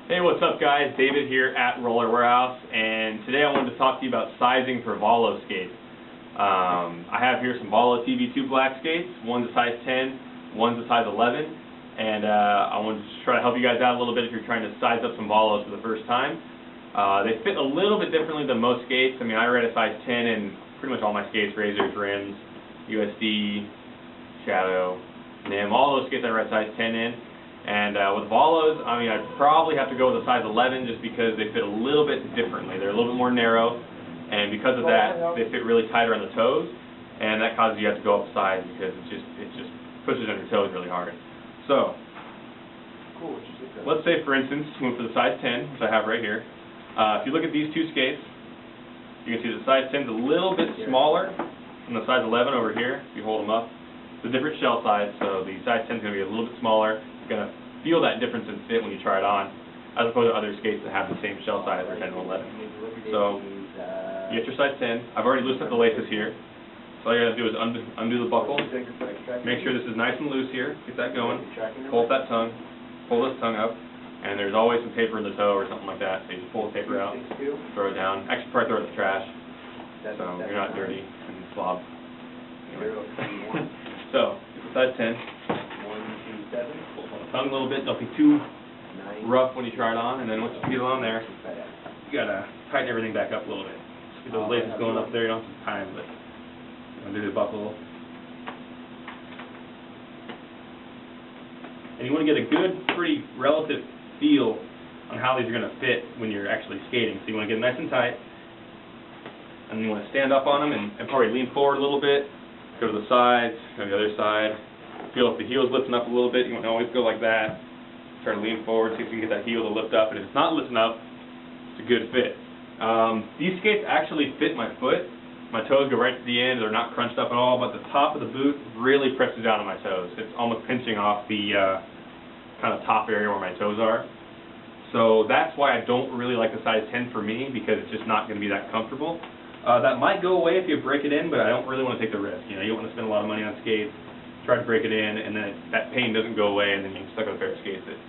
Hey, what's up guys? David here at Roller Warehouse, and today I wanted to talk to you about sizing for Valo Skates. I have here some Valo TV2 black skates. One's a size 10, one's a size 11, and I wanted to try to help you guys out a little bit if you're trying to size up some Valos for the first time. They fit a little bit differently than most skates. I mean, I rate a size 10 in pretty much all my skates: razors, rims, USD, shadow, NIM. All those skates I rate size 10 in. And with Valos, I mean, I'd probably have to go with a size 11 just because they fit a little bit differently. They're a little bit more narrow, and because of that, they fit really tighter on the toes, and that causes you to have to go up a size because it just pushes on your toes really hard. So, let's say, for instance, move for the size 10, which I have right here. If you look at these two skates, you can see the size 10 is a little bit smaller than the size 11 over here. If you hold them up, it's a different shell size, so the size 10 is going to be a little bit smaller. You're going to feel that difference in fit when you try it on, as opposed to other skates that have the same shell size or 10 to 11. So, you get your size 10. I've already loosened up the laces here. So all you got to do is undo the buckle. Make sure this is nice and loose here. Get that going. Pull up that tongue. Pull this tongue up. And there's always some paper in the toe or something like that. So you just pull the paper out, throw it down. Actually, probably throw it in the trash, so you're not dirty and slob. Anyway. So, get the size 10. Tongue a little bit, don't be too rough when you try it on, and then once you get it on there, you gotta tighten everything back up a little bit. Get those laces going up there, you don't have to tie them, but undo the buckle. And you want to get a good, pretty relative feel on how these are going to fit when you're actually skating. So you want to get them nice and tight, and you want to stand up on them and probably lean forward a little bit, go to the sides, go to the other side. Feel if the heel's lifting up a little bit. You want to always go like that. Try to lean forward, see if you can get that heel to lift up. And if it's not lifting up, it's a good fit. These skates actually fit my foot. My toes go right to the end. They're not crunched up at all, but the top of the boot really presses down on my toes. It's almost pinching off the kind of top area where my toes are. So that's why I don't really like the size 10 for me, because it's just not going to be that comfortable. That might go away if you break it in, but I don't really want to take the risk. You know, you don't want to spend a lot of money on skates. Try to break it in, and then that pain doesn't go away, and then you're stuck with a pair of skates that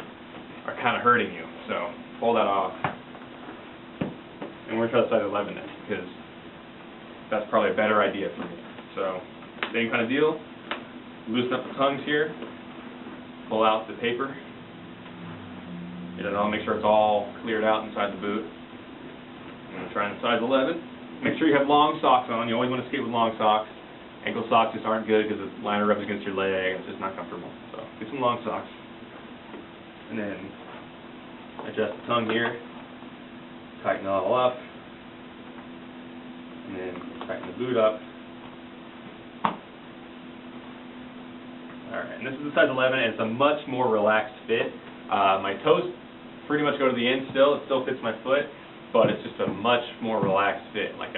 are kind of hurting you. So pull that off. And we're going to try the size 11 then, because that's probably a better idea for me. So same kind of deal. Loosen up the tongues here. Pull out the paper. Get it all. Make sure it's all cleared out inside the boot. I'm going to try the size 11. Make sure you have long socks on. You always want to skate with long socks. Ankle socks just aren't good because the liner rubs against your leg and it's just not comfortable. So get some long socks. And then adjust the tongue here. Tighten it all up. And then tighten the boot up. Alright, and this is the size 11, and it's a much more relaxed fit. My toes pretty much go to the end still. It still fits my foot, but it's just a much more relaxed fit. Like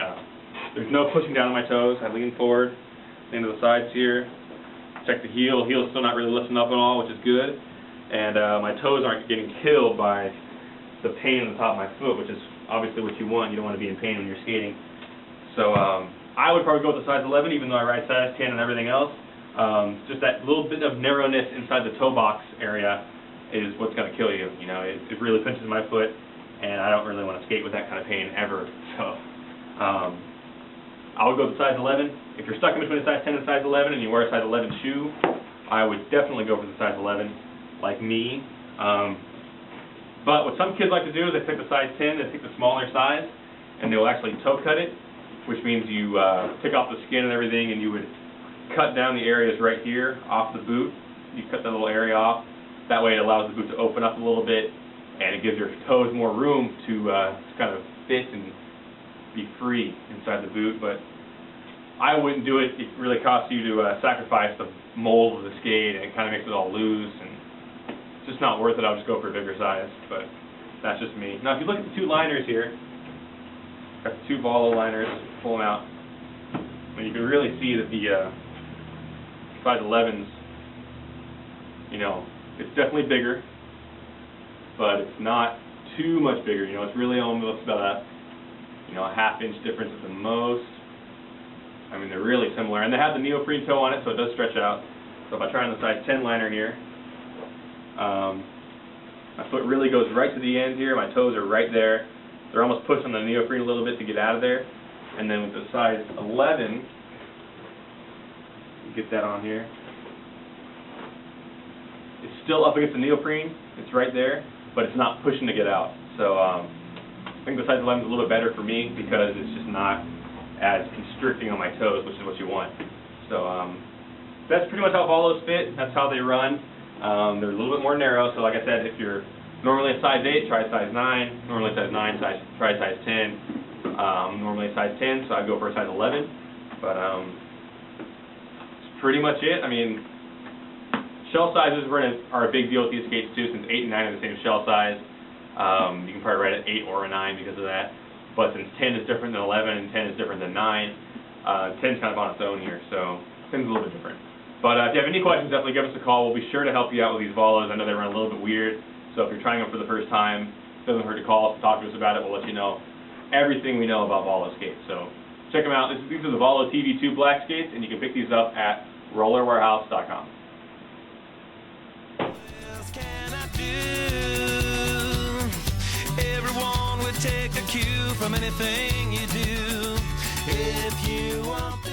there's no pushing down on my toes. I lean forward. Into the sides here, check the heel. Heel's still not really lifting up at all, which is good. And my toes aren't getting killed by the pain on the top of my foot, which is obviously what you want. You don't want to be in pain when you're skating. So I would probably go with the size 11, even though I ride size 10 and everything else. Just that little bit of narrowness inside the toe box area is what's going to kill you. You know, it really pinches my foot, and I don't really want to skate with that kind of pain ever. So I would go with size 11. If you're stuck in between a size 10 and size 11 and you wear a size 11 shoe, I would definitely go for the size 11, like me. But what some kids like to do is they pick the size 10, they pick the smaller size, and they'll actually toe cut it, which means you pick off the skin and everything, and you would cut down the areas right here off the boot. You cut that little area off. That way it allows the boot to open up a little bit, and it gives your toes more room to kind of fit and be free inside the boot. But I wouldn't do it. It really costs you to sacrifice the mold of the skate, and it kind of makes it all loose, and it's just not worth it. I'll just go for a bigger size, but that's just me. Now, if you look at the two liners here, got the two Valo liners, pull them out, and you can really see that the size 11s, you know, it's definitely bigger, but it's not too much bigger. You know, it's really almost about a half-inch difference at the most. I mean, they're really similar, and they have the neoprene toe on it, so it does stretch out. So if I try on the size 10 liner here, My foot really goes right to the end here. My toes are right there. They're almost pushed on the neoprene a little bit to get out of there. And then with the size 11, get that on here. It's still up against the neoprene. It's right there, but it's not pushing to get out. So I think the size 11 is a little bit better for me because it's just not as constricting on my toes, which is what you want. So that's pretty much how Valos fit. That's how they run. They're a little bit more narrow. So like I said, if you're normally a size 8, try a size 9. Normally a size 9, try a size 10. Normally a size 10, so I'd go for a size 11. But that's pretty much it. I mean, shell sizes are a big deal with these skates too, since 8 and 9 are the same shell size. You can probably write an 8 or a 9 because of that. But since 10 is different than 11 and 10 is different than 9, 10 is kind of on its own here, so 10 is a little bit different. But if you have any questions, definitely give us a call. We'll be sure to help you out with these Valos. I know they run a little bit weird, so if you're trying them for the first time, it doesn't hurt to call us, talk to us about it. We'll let you know everything we know about Valo Skates. So check them out. These are the Valo TV2 black skates, and you can pick these up at rollerwarehouse.com. Everyone would take a cue from anything you do if you want.